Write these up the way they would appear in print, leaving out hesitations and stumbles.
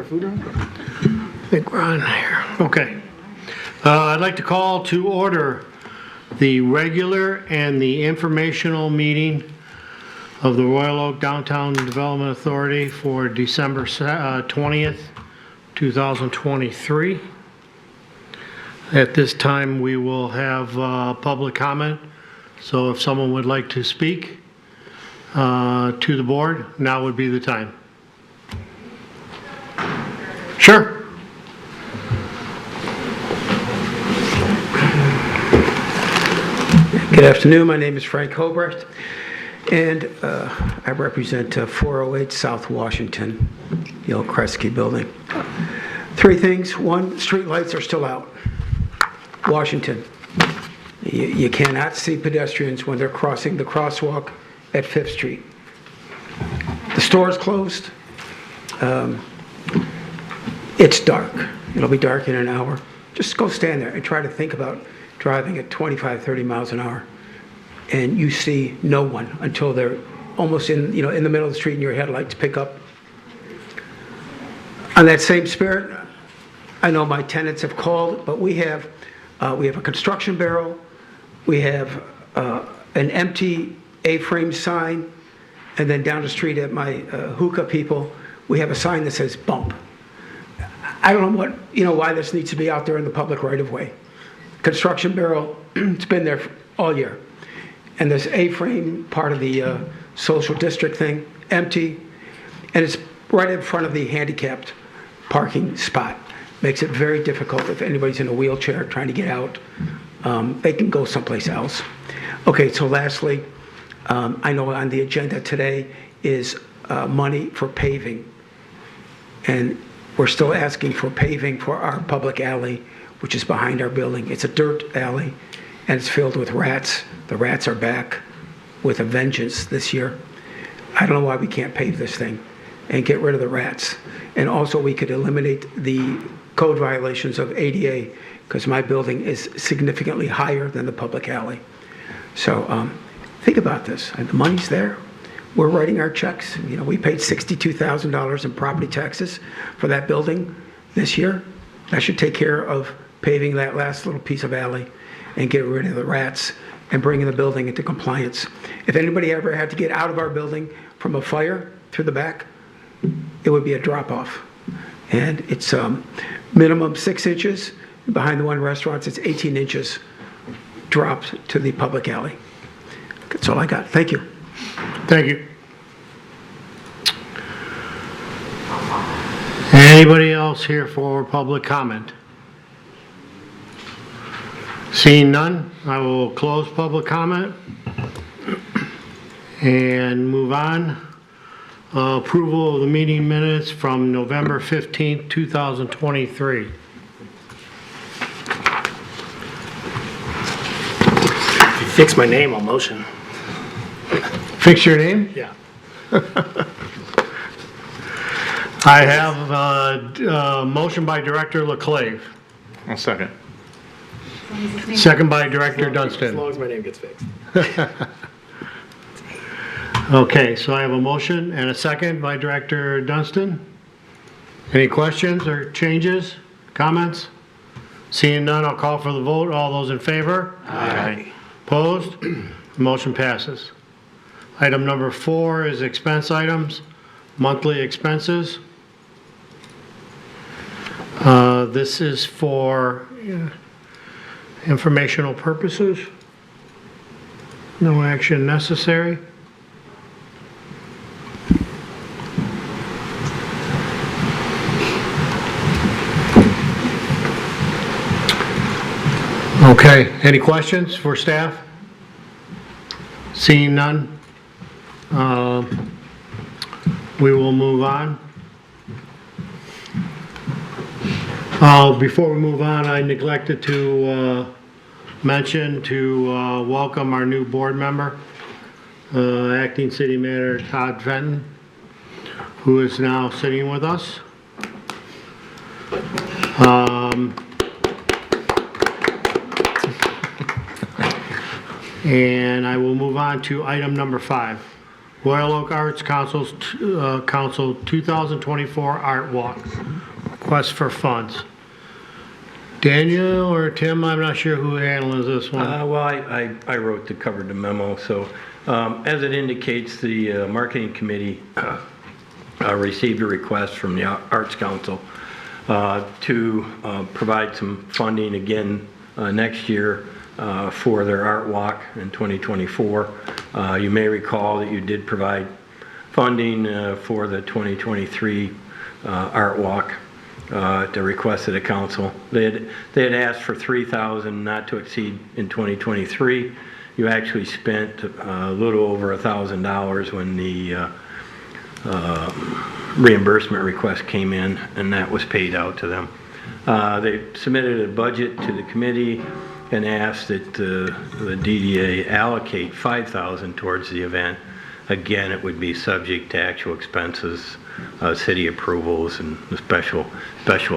food on? I think we're on here. Okay. I'd like to call to order the regular and the informational meeting of the Royal Oak Downtown Development Authority for December 20th, 2023. At this time, we will have public comment. So if someone would like to speak to the board, now would be the time. Sure. Good afternoon. My name is Frank Hobrecht, and I represent 408 South Washington, the old Kresge building. Three things. One, street lights are still out. Washington. You cannot see pedestrians when they're crossing the crosswalk at 5th Street. The store is closed. It's dark. It'll be dark in an hour. Just go stand there and try to think about driving at 25, 30 miles an hour, and you see no one until they're almost in the middle of the street and your headlights pick up. On that same spirit, I know my tenants have called, but we have a construction barrel, we have an empty A-frame sign, and then down the street at my hookah people, we have a sign that says bump. I don't know why this needs to be out there in the public right of way. Construction barrel, it's been there all year. And this A-frame part of the social district thing, empty, and it's right in front of the handicapped parking spot. Makes it very difficult if anybody's in a wheelchair trying to get out. They can go someplace else. Okay, so lastly, I know on the agenda today is money for paving. And we're still asking for paving for our public alley, which is behind our building. It's a dirt alley, and it's filled with rats. The rats are back with a vengeance this year. I don't know why we can't pave this thing and get rid of the rats. And also we could eliminate the code violations of ADA, because my building is significantly higher than the public alley. So think about this. The money's there. We're writing our checks. We paid $62,000 in property taxes for that building this year. That should take care of paving that last little piece of alley and get rid of the rats and bringing the building into compliance. If anybody ever had to get out of our building from a fire through the back, it would be a drop-off. And it's minimum 6 inches. Behind the one restaurant, it's 18 inches dropped to the public alley. That's all I got. Thank you. Thank you. Anybody else here for public comment? Seeing none, I will close public comment and move on. Approval of the meeting minutes from November 15th, 2023. If you fix my name, I'll motion. Fix your name? Yeah. I have a motion by Director LeClave. I'll second. Second by Director As Dunstan. long as my name gets fixed. Okay, so I have a motion and a second by Director Dunstan. Any questions or changes, comments? Seeing none, I'll call for the vote. All those in favor? Aye. Opposed? Motion passes. Item number 4 is expense items, monthly expenses. This is for informational purposes. No action necessary. Okay, any questions for staff? Seeing none, we will move on. Before we move on, I neglected to mention to welcome our new board member, Acting City Manager Todd Fenton, who is now sitting with us. And I will move on to item number 5. Royal Oak Arts Council 2024 Art Walk. Request for funds. Daniel or Tim, I'm not sure who handles this one. Well, I wrote the cover the memo, so as it indicates, the marketing committee received a request from the Arts Council to provide some funding again next year for their art walk in 2024. You may recall that you did provide funding for the 2023 art walk at the request of the council. They had asked for $3,000 not to exceed in 2023. You actually spent a little over $1,000 when the reimbursement request came in, and that was paid out to them. They submitted a budget to the committee and asked that the DDA allocate $5,000 towards the event. Again, it would be subject to actual expenses, city approvals, and the special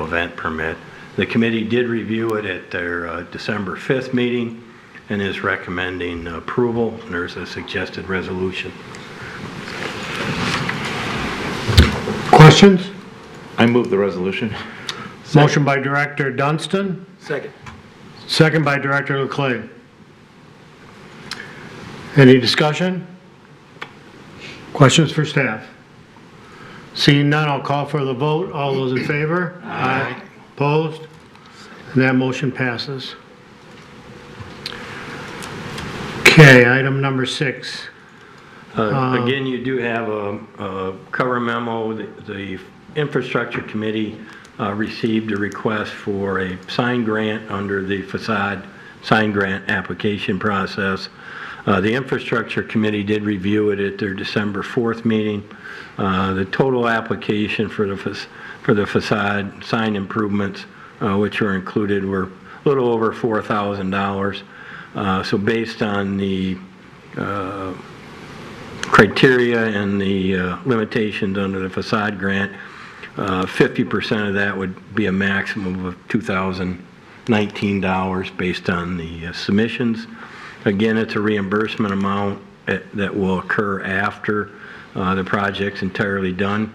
event permit. The committee did review it at their December 5th meeting and is recommending approval. And there's a suggested resolution. Questions? I move the resolution. Motion by Director Dunstan, Second. second by Director Leclerc. Any discussion? Questions for staff? Seeing none, I'll call for the vote. All those in favor? Aye. Opposed? And that motion passes. Okay, item number 6. Again, you do have a cover memo. The infrastructure committee received a request for a sign grant under the facade sign grant application process. The infrastructure committee did review it at their December 4th meeting. The total application for the facade sign improvements, which were included, were a little over $4,000. So based on the criteria and the limitations under the facade grant, 50% of that would be a maximum of $2,019 based on the submissions. Again, it's a reimbursement amount that will occur after the project's entirely done.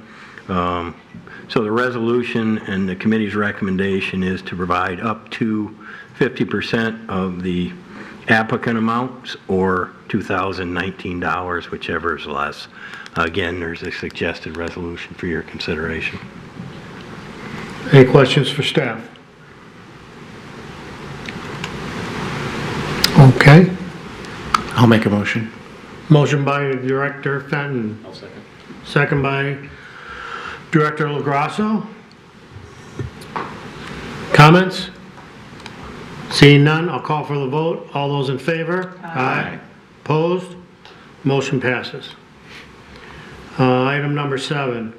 So the resolution and the committee's recommendation is to provide up to 50% of the applicant amounts or $2,019, whichever is less. Again, there's a suggested resolution for your consideration. Any questions for staff? Okay. I'll make a motion. Motion by Director Fenton, I'll second. second by Director LaGrasso. Comments? Seeing none, I'll call for the vote. All those in favor? Aye. Opposed? Motion passes. Item number 7,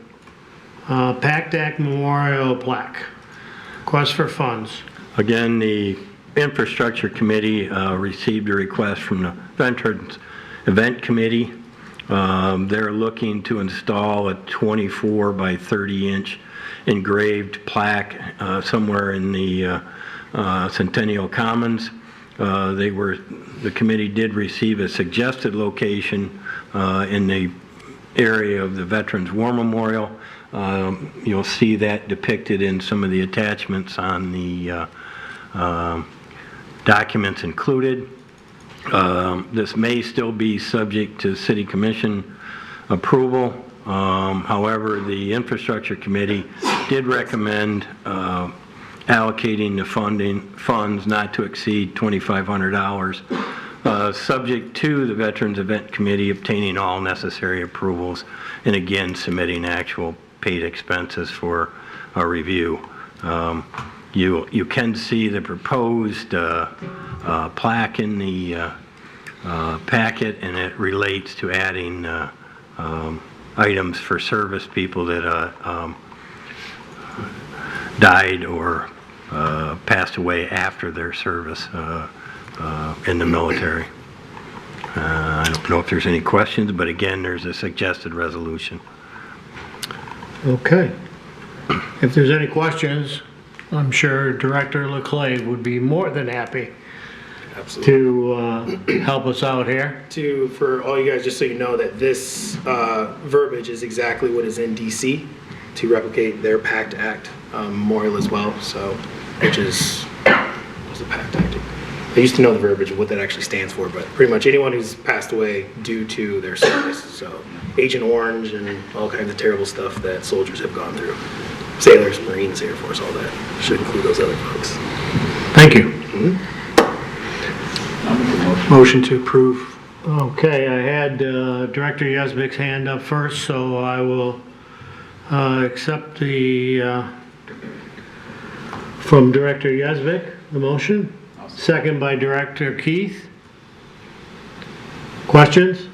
PACT Act Memorial Plaque. Request for funds. Again, the infrastructure committee received a request from the Veterans Event Committee. They're looking to install a 24 by 30 inch engraved plaque somewhere in the Centennial Commons. The committee did receive a suggested location in the area of the Veterans War Memorial. You'll see that depicted in some of the attachments on the documents included. This may still be subject to City Commission approval. However, the Infrastructure Committee did recommend allocating the funds not to exceed $2,500, subject to the Veterans Event Committee obtaining all necessary approvals and again submitting actual paid expenses for a review. You can see the proposed plaque in the packet, and it relates to adding items for service people that died or passed away after their service in the military. I don't know if there's any questions, but again, there's a suggested resolution. Okay. If there's any questions, I'm sure Director Leclerc would be more than happy Absolutely. to help us out here. For all you guys, just so you know that this verbiage is exactly what is in DC to replicate their PACT Act memorial as well. So, which is what's the PACT Act? I used to know the verbiage of what that actually stands for, but pretty much anyone who's passed away due to their service. So, Agent Orange and all kinds of terrible stuff that soldiers have gone through. Sailors, Marines, Air Force, all that should include those other folks. Thank you. Motion to approve. Okay, I had Director Yezbik's hand up first, so I will accept the, from Director Yezbik, the motion. Second by Director Keith. Questions?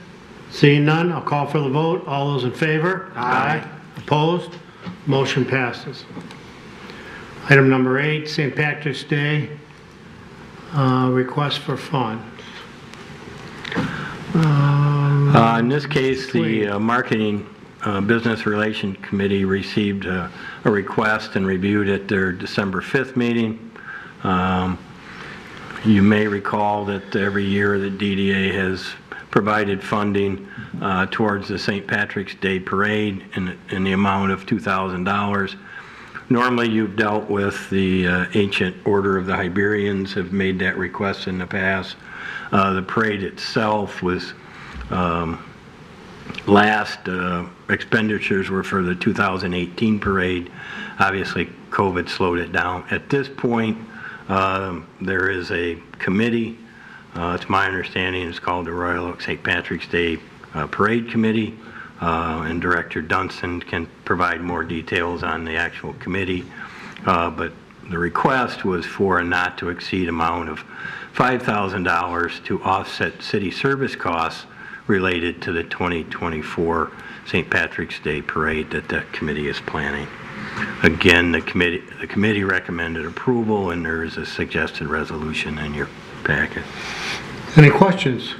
Seeing none, I'll call for the vote. All those in favor? Aye. Opposed? Motion passes. Item number 8, St. Patrick's Day, request for funds. In this case, the Marketing Business Relation Committee received a request and reviewed at their December 5th meeting. You may recall that every year the DDA has provided funding towards the St. Patrick's Day Parade in the amount of $2,000. Normally you've dealt with the Ancient Order of the Hibernians, have made that request in the past. The parade itself was last expenditures were for the 2018 parade. Obviously COVID slowed it down. At this point there is a committee, it's my understanding it's called the Royal Oak St. Patrick's Day Parade Committee, and Director Dunstan can provide more details on the actual committee, but the request was for a not to exceed amount of $5,000 to offset city service costs related to the 2024 St. Patrick's Day Parade that the committee is planning. Again, the committee recommended approval, and there is a suggested resolution in your packet. Any questions?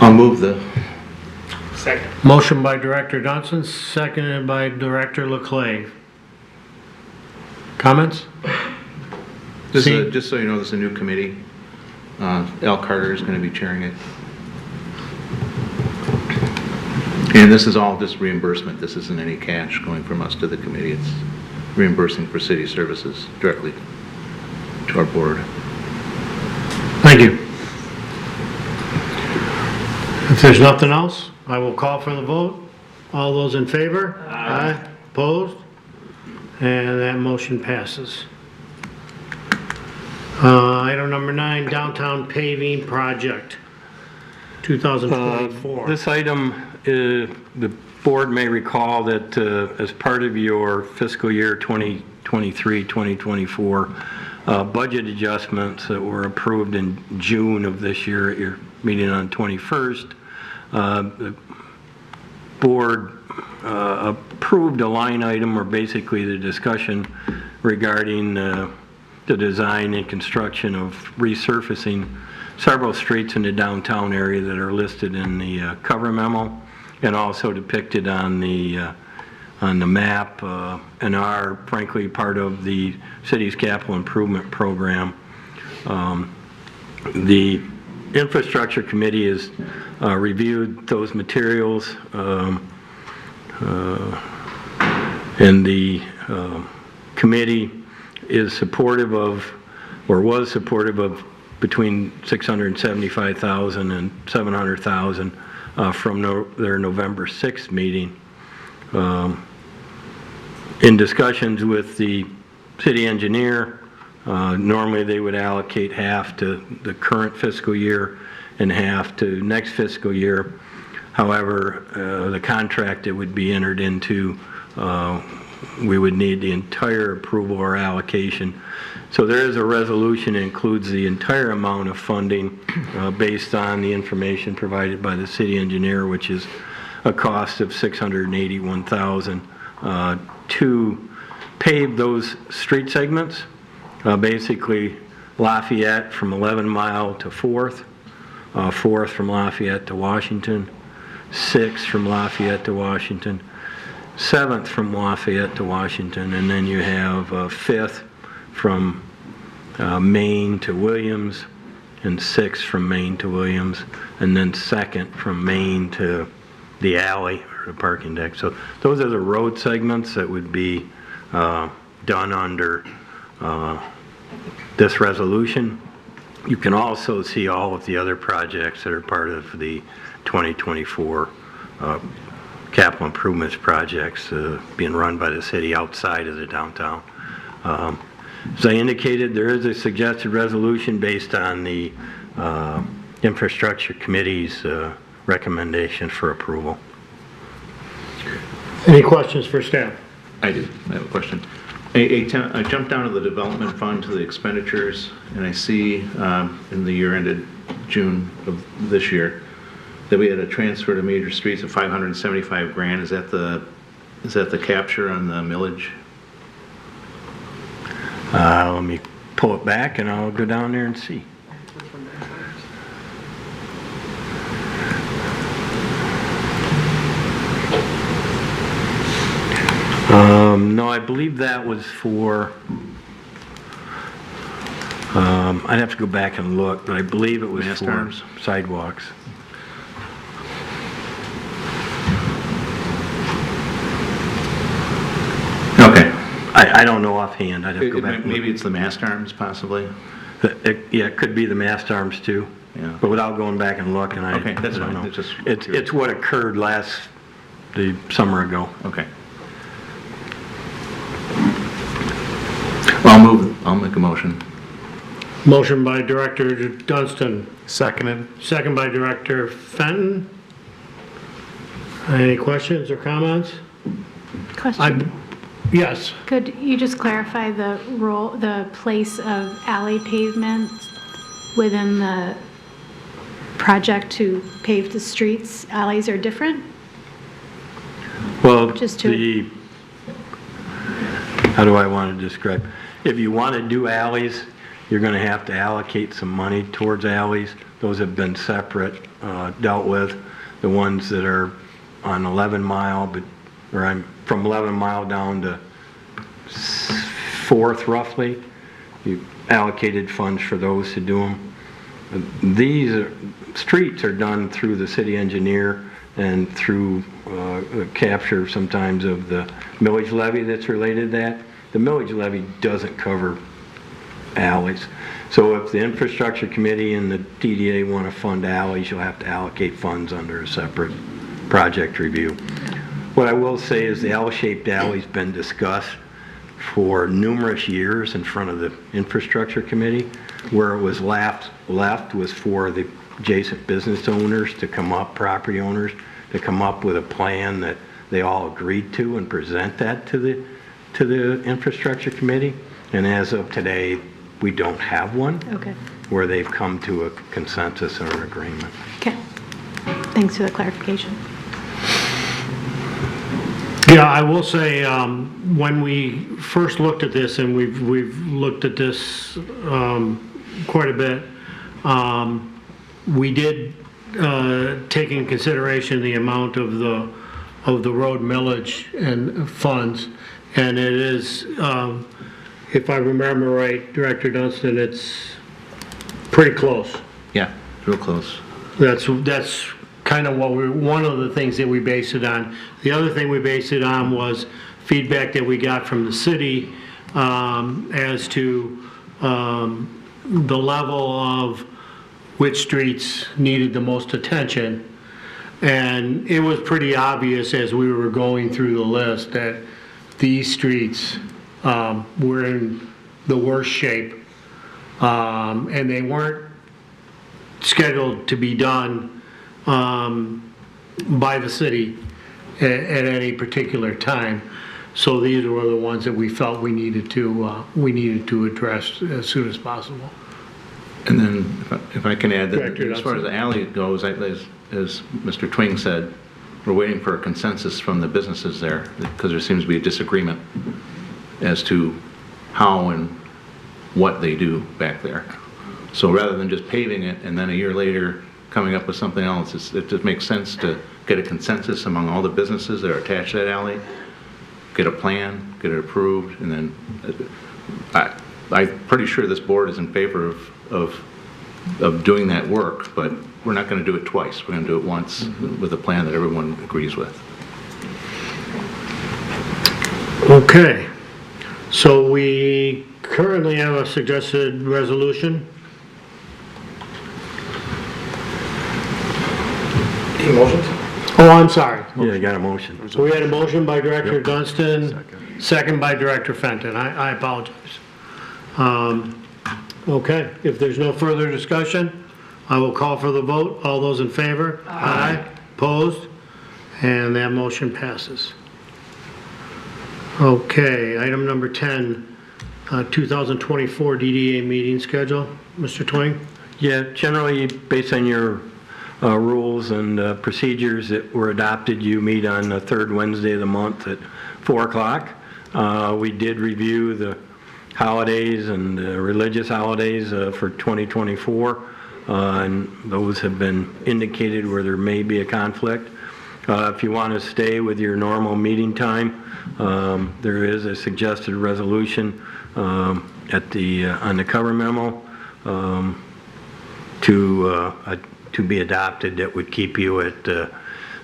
I'll move the. Second. Motion by Director Dunstan, seconded by Director Leclave. Comments? Just so you know, this is a new committee. Al Carter is going to be chairing it. And this is all just reimbursement. This isn't any cash going from us to the committee. It's reimbursing for city services directly to our board. Thank you. If there's nothing else, I will call for the vote. All those in favor? Aye. Opposed? And that motion passes. Item number 9, Downtown Paving Project, 2024. This item, the board may recall that as part of your fiscal year 2023-2024 budget adjustments that were approved in June of this year at your meeting on 21st, the board approved a line item, or basically the discussion regarding the design and construction of resurfacing several streets in the downtown area that are listed in the cover memo and also depicted on the map and are frankly part of the city's capital improvement program. The infrastructure committee has reviewed those materials and the committee is supportive of, or was supportive of, between $675,000 and $700,000 from their November 6th meeting. In discussions with the city engineer, normally they would allocate half to the current fiscal year and half to next fiscal year. However, the contract that would be entered into, we would need the entire approval or allocation. So there is a resolution that includes the entire amount of funding based on the information provided by the city engineer, which is a cost of $681,000 to pave those street segments, basically Lafayette from 11 Mile to 4th, 4th from Lafayette to Washington, 6th from Lafayette to Washington, 7th from Lafayette to Washington, and then you have 5th from Main to Williams, and 6 from Main to Williams, and then 2nd from Main to the alley or the parking deck. So those are the road segments that would be done under this resolution. You can also see all of the other projects that are part of the 2024 capital improvements projects being run by the city outside of the downtown. As I indicated, there is a suggested resolution based on the Infrastructure Committee's recommendation for approval. Any questions for staff? I do. I have a question. I jumped down to the development fund to the expenditures, and I see in the year ended June of this year that we had a transfer to major streets of 575 grand. Is that the capture on the millage? Let me pull it back and I'll go down there and see. No, I believe that was for, I'd have to go back and look, but I believe it was Mast for arms? sidewalks. Okay. I don't know offhand, I'd have to go back and look. Maybe it's the mast arms, possibly? Yeah, it could be the mast arms too. Yeah. But without going back and looking, I Okay, that's don't fine. know. It's just It's what occurred the summer ago. Okay. Well, I'll make a motion. Motion by Director Dunstan, Seconded. second by Director Fenton. Any questions or comments? Question. Yes. Could you just clarify the place of alley pavement within the project to pave the streets? Alleys are different? Well, Just to- how do I want to describe? If you want to do alleys, you're going to have to allocate some money towards alleys. Those have been separate, dealt with. The ones that are on 11 Mile, or I'm from 11 Mile down to 4th roughly, you allocated funds for those to do them. These streets are done through the city engineer and through capture sometimes of the millage levy that's related to that. The millage levy doesn't cover alleys. So if the Infrastructure Committee and the DDA want to fund alleys, you'll have to allocate funds under a separate project review. What I will say is the L-shaped alley's been discussed for numerous years in front of the Infrastructure Committee. Where it was left was for the adjacent business owners to come up, property owners, to come up with a plan that they all agreed to and present that to the Infrastructure Committee. And as of today, we don't have one Okay. where they've come to a consensus or an agreement. Okay. Thanks for the clarification. Yeah, I will say, when we first looked at this, and we've looked at this quite a bit, we did take in consideration the amount of the road millage and funds, and it is, if I remember right, Director Dunstan, it's pretty close. Yeah, real close. That's kind of one of the things that we based it on. The other thing we based it on was feedback that we got from the city as to the level of which streets needed the most attention. And it was pretty obvious as we were going through the list that these streets were in the worst shape. And they weren't scheduled to be done by the city at any particular time. So these were the ones that we felt we needed to address as soon as possible. And then, if I can add, that Director as far as Dunstan. the alley goes, as Mr. Twing said, we're waiting for a consensus from the businesses there, because there seems to be a disagreement as to how and what they do back there. So rather than just paving it and then a year later coming up with something else, it just makes sense to get a consensus among all the businesses that are attached to that alley, get a plan, get it approved, and then I'm pretty sure this board is in favor of doing that work, but we're not going to do it twice. We're going to do it once with a plan that everyone agrees with. Okay, so we currently have a suggested resolution. Any motions? Oh, I'm sorry. Yeah, you got a motion. So we had a motion by Director Dunstan, second by Director Fenton. I apologize. Okay, if there's no further discussion, I will call for the vote. All those in favor? Aye. Opposed? And that motion passes. Okay, item number 10, 2024 DDA meeting schedule. Mr. Twing? Yeah, generally, based on your rules and procedures that were adopted, you meet on the third Wednesday of the month at 4 o'clock. We did review the holidays and religious holidays for 2024, and those have been indicated where there may be a conflict. If you want to stay with your normal meeting time, there is a suggested resolution at the on the cover memo to be adopted that would keep you at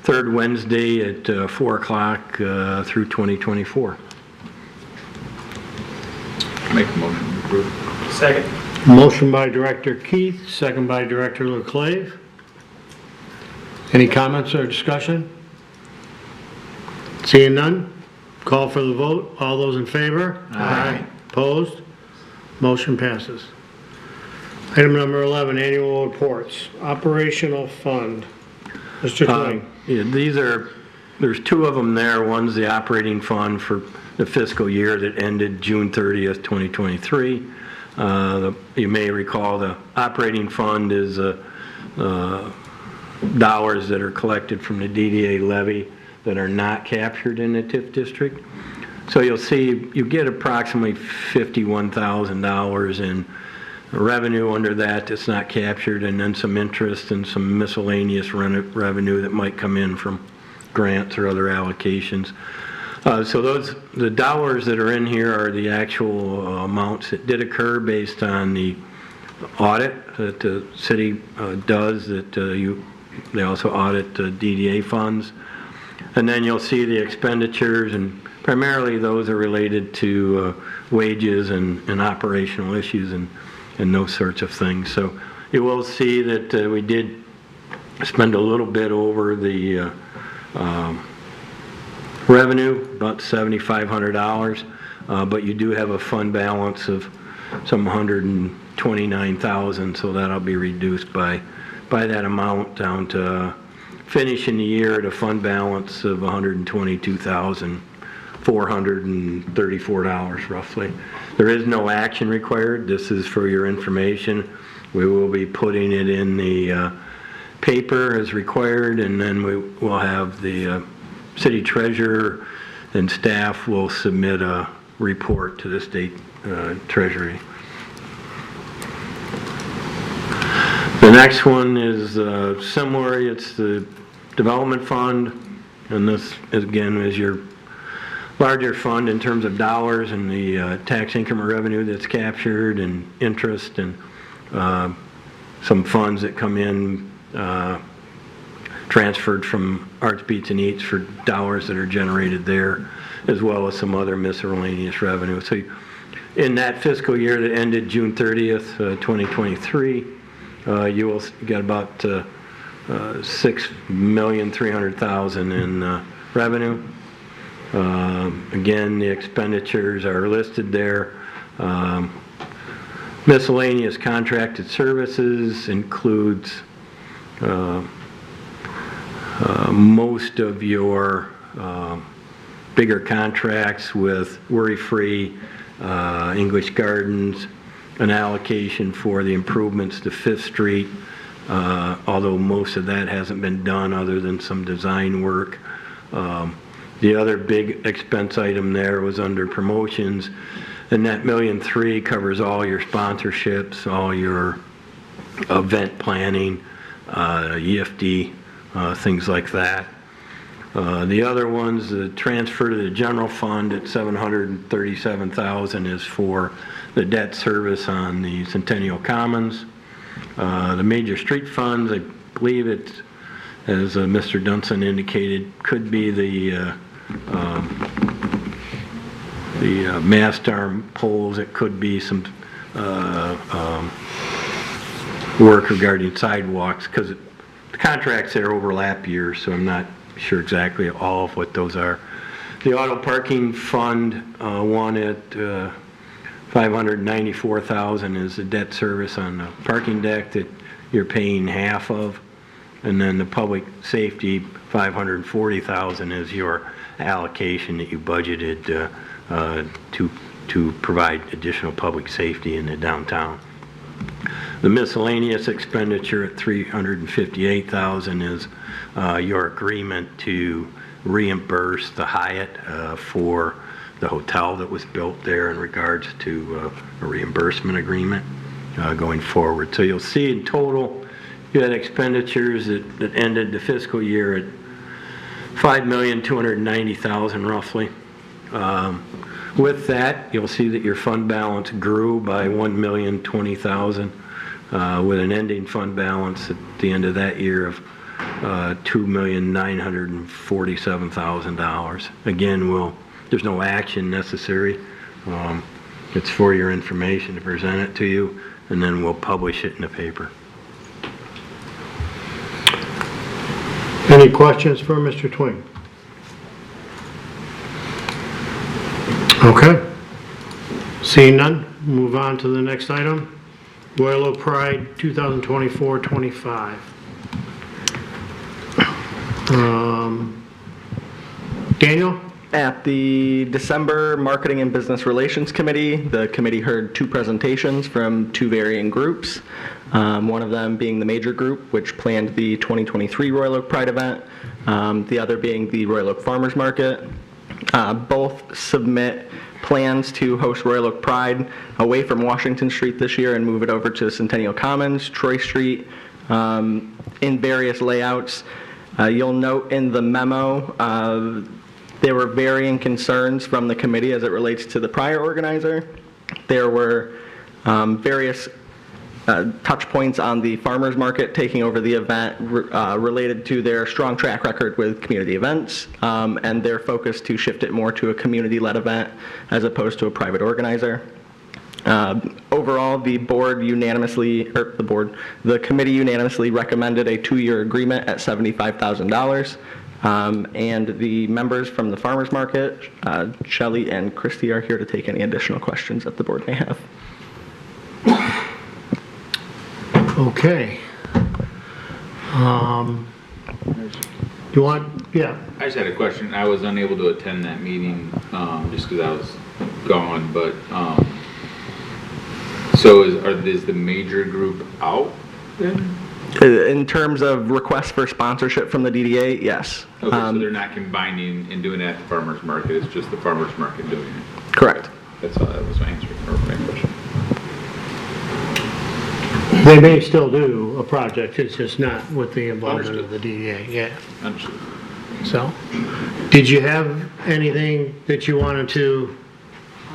third Wednesday at 4 o'clock through 2024. Make the motion to approve. Second. Motion by Director Keith, second by Director LeClave. Any comments or discussion? Seeing none, call for the vote. All those in favor? Aye. Opposed? Motion passes. Item number 11, annual reports. Operational fund. Mr. Twing. Yeah, there's two of them there. One's the operating fund for the fiscal year that ended June 30th, 2023. You may recall the operating fund is dollars that are collected from the DDA levy that are not captured in the TIF district. So you'll see you get approximately $51,000 in revenue under that's not captured, and then some interest and some miscellaneous revenue that might come in from grants or other allocations. So the dollars that are in here are the actual amounts that did occur based on the audit that the city does, that they also audit DDA funds. And then you'll see the expenditures, and primarily those are related to wages and operational issues and those sorts of things. So you will see that we did spend a little bit over the revenue, about $7,500, but you do have a fund balance of some $129,000, so that'll be reduced by that amount down to finishing the year at a fund balance of $122,434 roughly. There is no action required. This is for your information. We will be putting it in the paper as required, and then we will have the city treasurer and staff will submit a report to the state treasury. The next one is similar. It's the development fund, and this again is your larger fund in terms of dollars and the tax income or revenue that's captured and interest and some funds that come in transferred from Arts, Beats, and Eats for dollars that are generated there, as well as some other miscellaneous revenue. So in that fiscal year that ended June 30th, 2023, you will get about $6,300,000 in revenue. Again, the expenditures are listed there. Miscellaneous contracted services includes most of your bigger contracts with Worry-Free, English Gardens, an allocation for the improvements to 5th Street, although most of that hasn't been done other than some design work. The other big expense item there was under promotions, and that $1.3 million covers all your sponsorships, all your event planning, EFD, things like that. The other ones, the transfer to the general fund at $737,000 is for the debt service on the Centennial Commons. The major street funds, I believe it's, as Mr. Dunson indicated, could be the mast arm poles. It could be some work regarding sidewalks, because the contracts there overlap years, so I'm not sure exactly all of what those are. The auto parking fund, one at $594,000 is the debt service on the parking deck that you're paying half of. And then the public safety, $540,000 is your allocation that you budgeted to provide additional public safety in the downtown. The miscellaneous expenditure at $358,000 is your agreement to reimburse the Hyatt for the hotel that was built there in regards to a reimbursement agreement going forward. So you'll see in total, you had expenditures that ended the fiscal year at $5,290,000 roughly. With that, you'll see that your fund balance grew by $1,020,000 with an ending fund balance at the end of that year of $2,947,000. Again, there's no action necessary. It's for your information to present it to you, and then we'll publish it in the paper. Any questions for Mr. Twing? Okay. Seeing none, move on to the next item. Royal Oak Pride 2024-25. Daniel? At the December Marketing and Business Relations Committee, the committee heard two presentations from two varying groups. One of them being the major group, which planned the 2023 Royal Oak Pride event, the other being the Royal Oak Farmers Market. Both submit plans to host Royal Oak Pride away from Washington Street this year and move it over to Centennial Commons, Troy Street, in various layouts. You'll note in the memo, there were varying concerns from the committee as it relates to the prior organizer. There were various touch points on the farmers market taking over the event related to their strong track record with community events and their focus to shift it more to a community-led event as opposed to a private organizer. Overall, the committee unanimously recommended a 2-year agreement at $75,000. And the members from the farmers market, Shelley and Christy, are here to take any additional questions that the board may have. Okay. You want, yeah. I just had a question. I was unable to attend that meeting just because I was gone, but so is the major group out then? In terms of requests for sponsorship from the DDA, yes. Okay, so they're not combining and doing it at the farmer's market, it's just the farmer's market doing it? Correct. That's all, that was my answer, or my question. They may still do a project, it's just not with the involvement of the DDA, yeah. Understood. So, did you have anything that you wanted to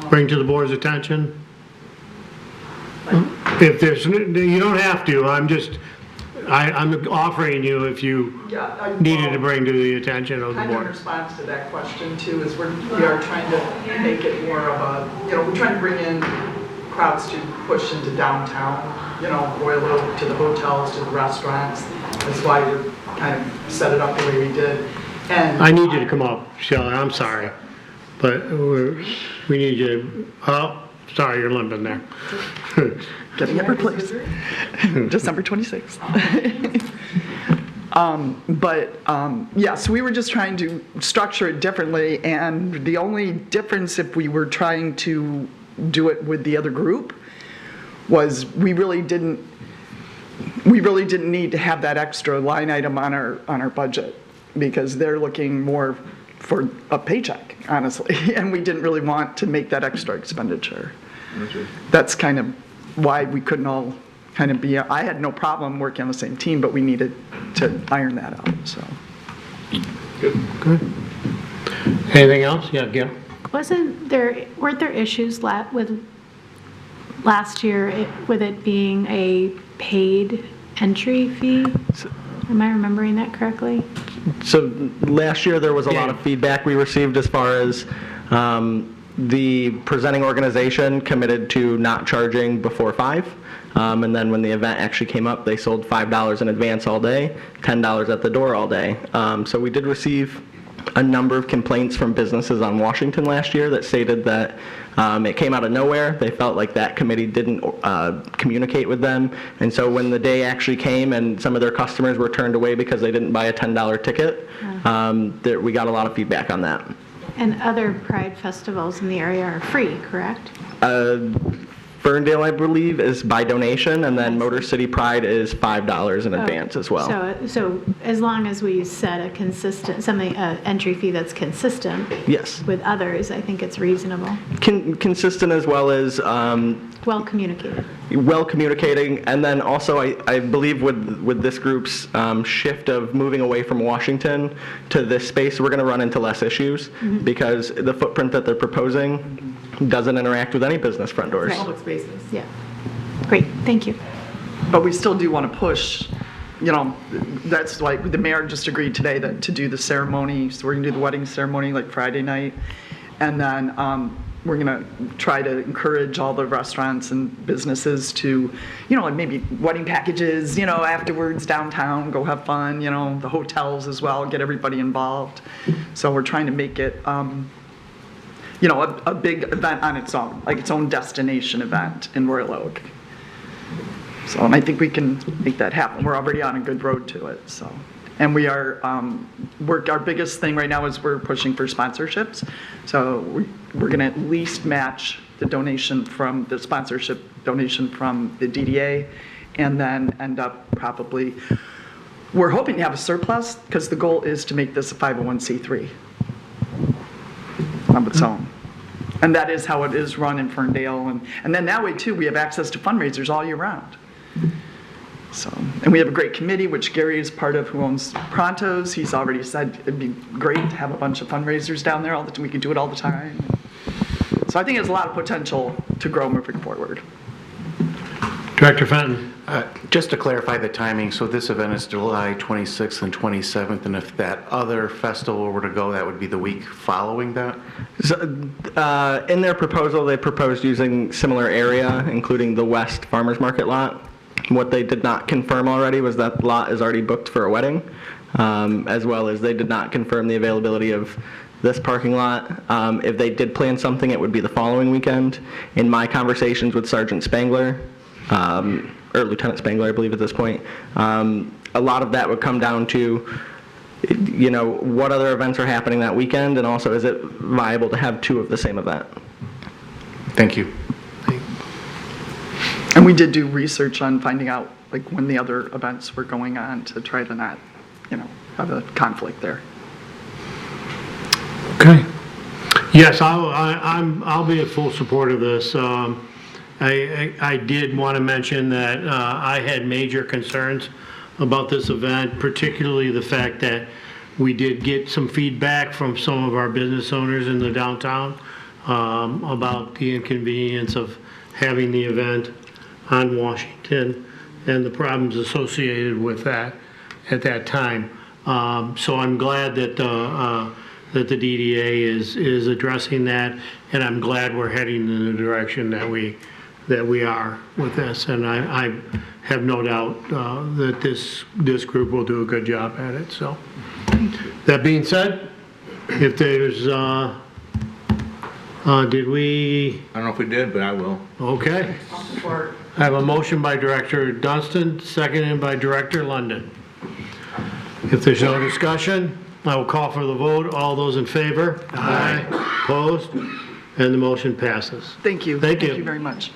bring to the board's attention? If there's, you don't have to, I'm offering you if you needed to bring to the attention of the Kind of in board. response to that question too, is we are trying to make it more of a, we're trying to bring in crowds to push into downtown, Royal Oak, to the hotels, to the restaurants. That's why we kind of set it up the way we did. And I need you to come up, Shelley, I'm sorry, but we need you, oh, sorry, you're limping there. getting it replaced. December 26th. Yes, we were just trying to structure it differently, and the only difference if we were trying to do it with the other group was we really didn't need to have that extra line item on our budget, because they're looking more for a paycheck, honestly, and we didn't really want to make that extra expenditure. That's kind of why we couldn't all kind of be, I had no problem working on the same team, but we needed to iron that out, so. Good. Good. Anything else? Yeah, Gail? Weren't there issues with last year, with it being a paid entry fee. Am I remembering that correctly? So last year, there was a lot of feedback we received as far as the presenting organization committed to not charging before 5. And then when the event actually came up, they sold $5 in advance all day, $10 at the door all day. So we did receive a number of complaints from businesses on Washington last year that stated that it came out of nowhere. They felt like that committee didn't communicate with them. And so when the day actually came and some of their customers were turned away because they didn't buy a $10 ticket, we got a lot of feedback on that. And other Pride festivals in the area are free, correct? Ferndale, I believe, is by donation, and then Motor City Pride is $5 in advance as well. So as long as we set a consistent, entry fee that's consistent Yes. with others, I think it's reasonable. Consistent as well as Well communicated. well communicating, and then also I believe with this group's shift of moving away from Washington to this space, we're going to run into less issues because the footprint that they're proposing doesn't interact with any business front doors. Right. Public spaces. Yeah. Great, thank you. But we still do want to push, that's like, the mayor just agreed today that to do the ceremony, so we're going to do the wedding ceremony like Friday night. And then we're going to try to encourage all the restaurants and businesses to, like maybe wedding packages, afterwards downtown, go have fun, the hotels as well, get everybody involved. So we're trying to make it, a big event on its own, like its own destination event in Royal Oak. So, and I think we can make that happen. We're already on a good road to it, so. And we are, our biggest thing right now is we're pushing for sponsorships. So we're gonna at least match the donation from, the sponsorship donation from the DDA, and then end up probably, we're hoping to have a surplus, because the goal is to make this a 501c3 of its own. And that is how it is run in Ferndale. And then that way too, we have access to fundraisers all year round. So, and we have a great committee, which Gary is part of, who owns Pronto's. He's already said it'd be great to have a bunch of fundraisers down there all the time. We could do it all the time. So I think there's a lot of potential to grow moving forward. Director Fenton. Just to clarify the timing, so this event is July 26th and 27th, and if that other festival were to go, that would be the week following that? So, in their proposal, they proposed using similar area, including the West Farmers Market lot. What they did not confirm already was that lot is already booked for a wedding, as well as they did not confirm the availability of this parking lot. If they did plan something, it would be the following weekend. In my conversations with Sergeant Spangler, or Lieutenant Spangler, I believe at this point, a lot of that would come down to, what other events are happening that weekend, and also is it viable to have two of the same event? Thank you. And we did do research on finding out like when the other events were going on to try to not, have a conflict there. Okay. Yes, I'll be in full support of this. I did want to mention that I had major concerns about this event, particularly the fact that we did get some feedback from some of our business owners in the downtown about the inconvenience of having the event on Washington and the problems associated with that at that time. So I'm glad that the DDA is addressing that, and I'm glad we're heading in the direction that we are with this, and I have no doubt that this group will do a good job at it. So, that being said, if there's, did we? I don't know if we did, but I will. Okay. I have a motion by Director Dunstan, seconded by Director London. If there's no discussion, I will call for the vote. All those in favor? Aye. Opposed? And the motion passes. Thank you. Thank you. Thank you very much.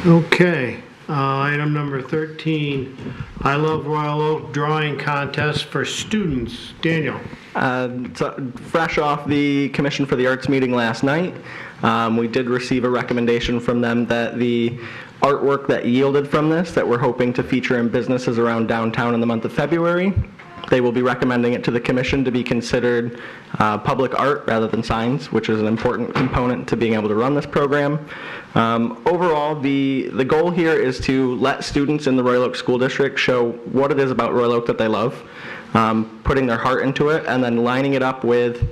Okay, item number 13, I Love Royal Oak Drawing Contest for Students. Daniel. So fresh off the Commission for the Arts meeting last night, we did receive a recommendation from them that the artwork that yielded from this, that we're hoping to feature in businesses around downtown in the month of February, They will be recommending it to the commission to be considered public art rather than signs, which is an important component to being able to run this program. Overall, the goal here is to let students in the Royal Oak School District show what it is about Royal Oak that they love, putting their heart into it, and then lining it up with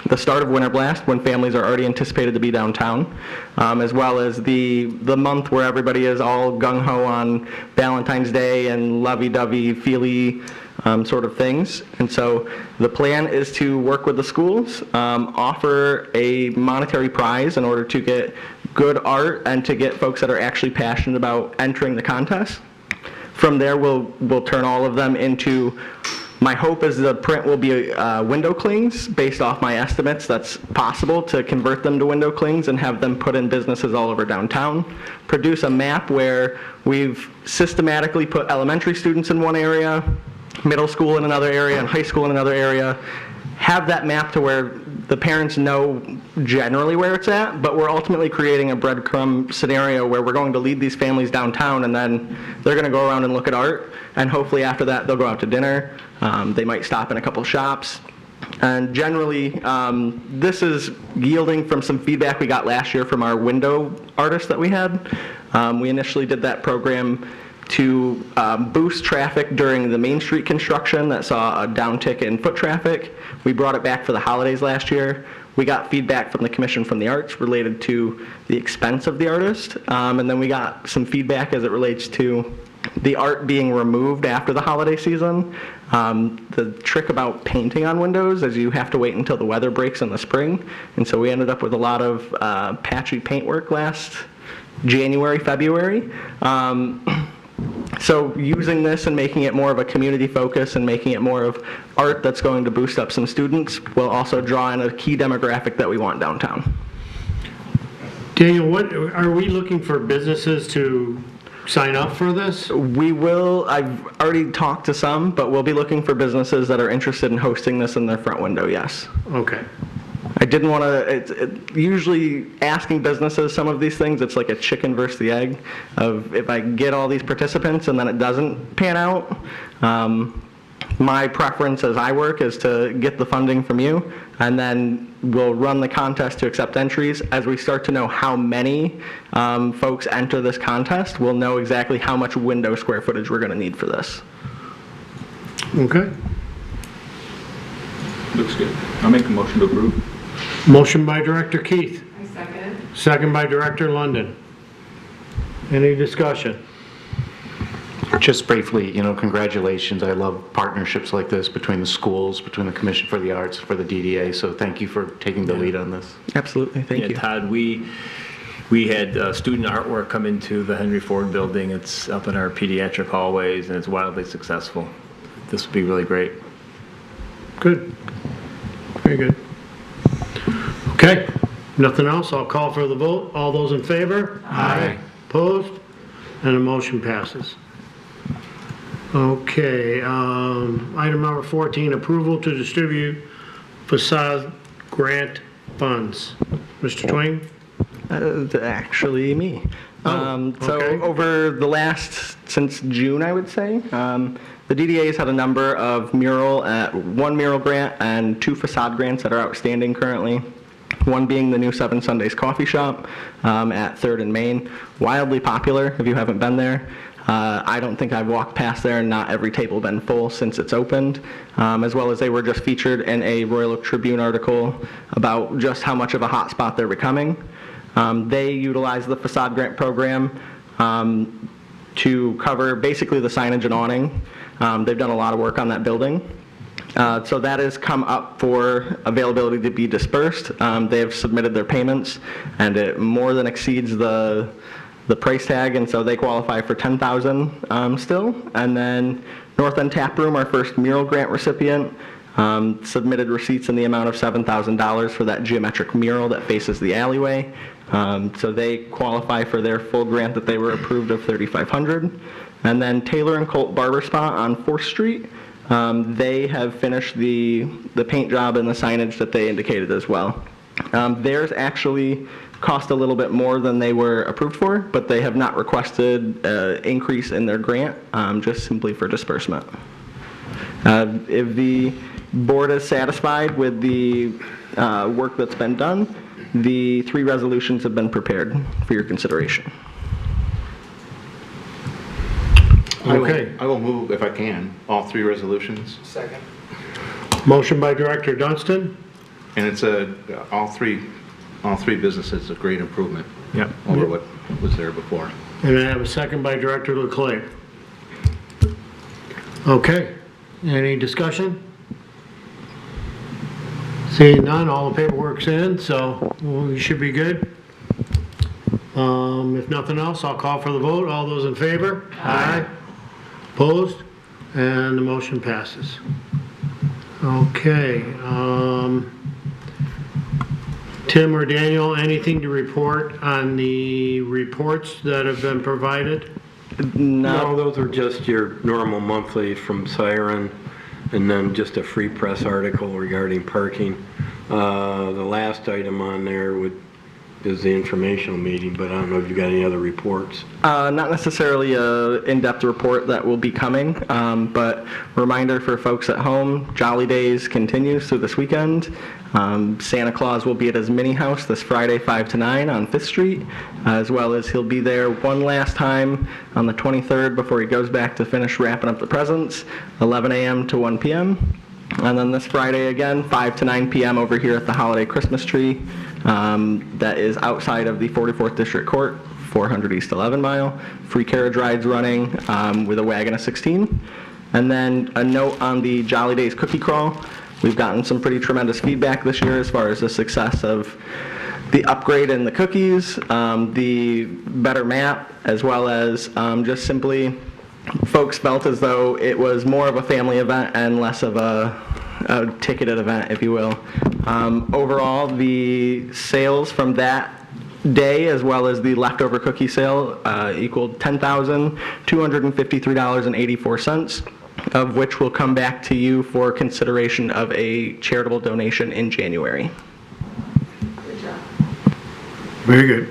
the start of Winter Blast, when families are already anticipated to be downtown, as well as the month where everybody is all gung-ho on Valentine's Day and lovey-dovey, feely sort of things. And so the plan is to work with the schools, offer a monetary prize in order to get good art and to get folks that are actually passionate about entering the contest. From there, we'll turn all of them into, my hope is the print will be window clings. Based off my estimates, that's possible to convert them to window clings and have them put in businesses all over downtown. Produce a map where we've systematically put elementary students in one area, middle school in another area, and high school in another area. Have that map to where the parents know generally where it's at, but we're ultimately creating a breadcrumb scenario where we're going to lead these families downtown, and then they're going to go around and look at art, and hopefully after that they'll go out to dinner. They might stop in a couple shops. And generally, this is yielding from some feedback we got last year from our window artists that we had. We initially did that program to boost traffic during the Main Street construction that saw a downtick in foot traffic. We brought it back for the holidays last year. We got feedback from the Commission from the Arts related to the expense of the artist, and then we got some feedback as it relates to the art being removed after the holiday season. The trick about painting on windows is you have to wait until the weather breaks in the spring, and so we ended up with a lot of patchy paintwork last January, February. So using this and making it more of a community focus and making it more of art that's going to boost up some students will also draw in a key demographic that we want downtown. Daniel, what, are we looking for businesses to sign up for this? We will. I've already talked to some, but we'll be looking for businesses that are interested in hosting this in their front window, yes. Okay. I didn't want to, usually asking businesses some of these things, it's like a chicken versus the egg of if I get all these participants and then it doesn't pan out. My preference as I work is to get the funding from you, and then we'll run the contest to accept entries. As we start to know how many folks enter this contest, we'll know exactly how much window square footage we're going to need for this. Okay. Looks good. I'll make a motion to approve. Motion by Director Keith. I second. Second by Director London. Any discussion? Just briefly, congratulations. I love partnerships like this between the schools, between the Commission for the Arts, for the DDA, so thank you for taking the lead on this. Absolutely, thank you. Todd, we had student artwork come into the Henry Ford building. It's up in our pediatric hallways, and it's wildly successful. This would be really great. Good. Very good. Okay, nothing else? I'll call for the vote. All those in favor? Aye. Opposed? And the motion passes. Okay, item number 14, approval to distribute facade grant funds. Mr. Twain? Actually, me. Oh, So okay. over the last, since June, I would say, the DDA has had a number of one mural grant and 2 facade grants that are outstanding currently. One being the new 7 Sundays coffee shop at 3rd and Main. Wildly popular if you haven't been there. I don't think I've walked past there and not every table been full since it's opened, as well as they were just featured in a Royal Oak Tribune article about just how much of a hotspot they're becoming. They utilize the facade grant program to cover basically the signage and awning. They've done a lot of work on that building. So that has come up for availability to be dispersed. They have submitted their payments, and it more than exceeds the price tag, and so they qualify for $10,000 still. And then North End Tap Room, our first mural grant recipient, submitted receipts in the amount of $7,000 for that geometric mural that faces the alleyway. So they qualify for their full grant that they were approved of $3,500. And then Taylor and Colt Barber Spot on 4th Street, they have finished the paint job and the signage that they indicated as well. Theirs actually cost a little bit more than they were approved for, but they have not requested an increase in their grant, just simply for disbursement. If the board is satisfied with the work that's been done, the 3 resolutions have been prepared for your consideration. Okay. I will move, if I can, all 3 resolutions. Second. Motion by Director Dunstan, And it's all three businesses, a great improvement Yep. over what was there before. and I have a second by Director Leclerc. Okay, any discussion? Seeing none, all the paperwork's in, so we should be good. If nothing else, I'll call for the vote. All those in favor? Aye. Opposed? And the motion passes. Okay, Tim or Daniel, anything to report on the reports that have been provided? No, those are just your normal monthly from Siren, and then just a free press article regarding parking. The last item on there is the informational meeting, but I don't know if you got any other reports. Not necessarily a in-depth report that will be coming, but reminder for folks at home, Jolly Days continues through this weekend. Santa Claus will be at his mini house this Friday 5 to 9 on 5th Street, as well as he'll be there one last time on the 23rd before he goes back to finish wrapping up the presents, 11 a.m. to 1 p.m. And then this Friday again, 5 to 9 p.m. over here at the Holiday Christmas Tree. That is outside of the 44th District Court, 400 East 11 Mile. Free carriage rides running with a wagon of 16. And then a note on the Jolly Days cookie crawl. We've gotten some pretty tremendous feedback this year as far as the success of the upgrade in the cookies, the better map, as well as just simply folks felt as though it was more of a family event and less of a ticketed event, if you will. Overall, the sales from that day, as well as the leftover cookie sale, equaled $10,253.84, of which will come back to you for consideration of a charitable donation in January. Very good.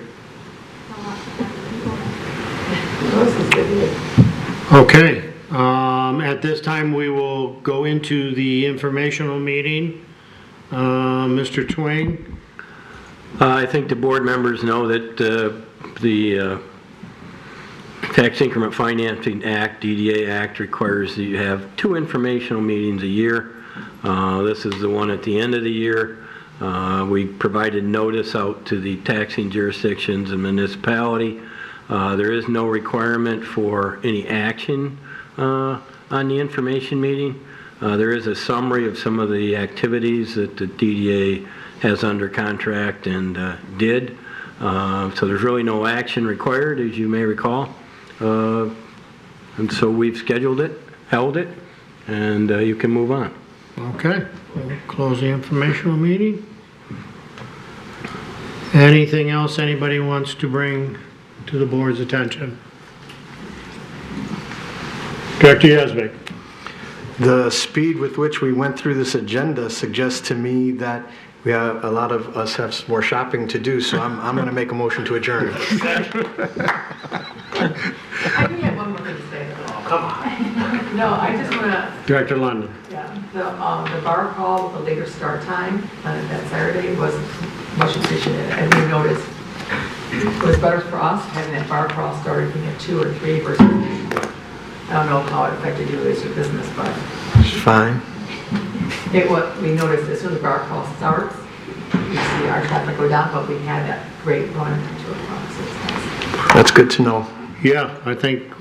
Okay, at this time, we will go into the informational meeting. Mr. Twing? I think the board members know that the Tax Increment Financing Act, DDA Act, requires that you have 2 informational meetings a year. This is the one at the end of the year. We provided notice out to the taxing jurisdictions and municipality. There is no requirement for any action on the information meeting. There is a summary of some of the activities that the DDA has under contract and did. So there's really no action required, as you may recall. And so we've scheduled it, held it, and you can move on. Okay, we'll close the informational meeting. Anything else anybody wants to bring to the board's attention? Director Yazbek. The speed with which we went through this agenda suggests to me that we have, a lot of us have some more shopping to do, so I'm going to make a motion to adjourn. I do have one more thing to say. Oh, come on. No, I just want to, Director London. yeah, the bar crawl with a later start time on that Saturday was much appreciated. And we noticed it was better for us having that bar crawl started being at 2 or 3 versus, I don't know how it affected you as your business, but It's fine. we noticed as soon as the bar crawl starts, we see our traffic go down, but we had that great run until 2 o'clock, so it's nice. That's good to know. Yeah, I think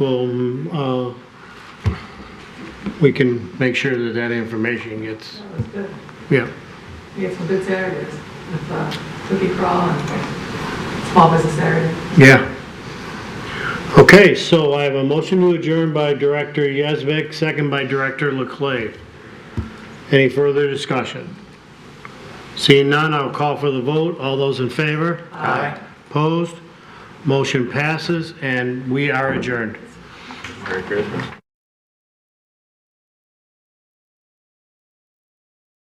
we can make sure that that information gets, That was good. yeah. We had some good Saturdays with cookie crawl and small business Saturday. Yeah. Okay, so I have a motion to adjourn by Director Yazbek, second by Director Leclerc. Any further discussion? Seeing none, I'll call for the vote. All those in favor? Aye. Opposed? Motion passes, and we are adjourned. Merry Christmas.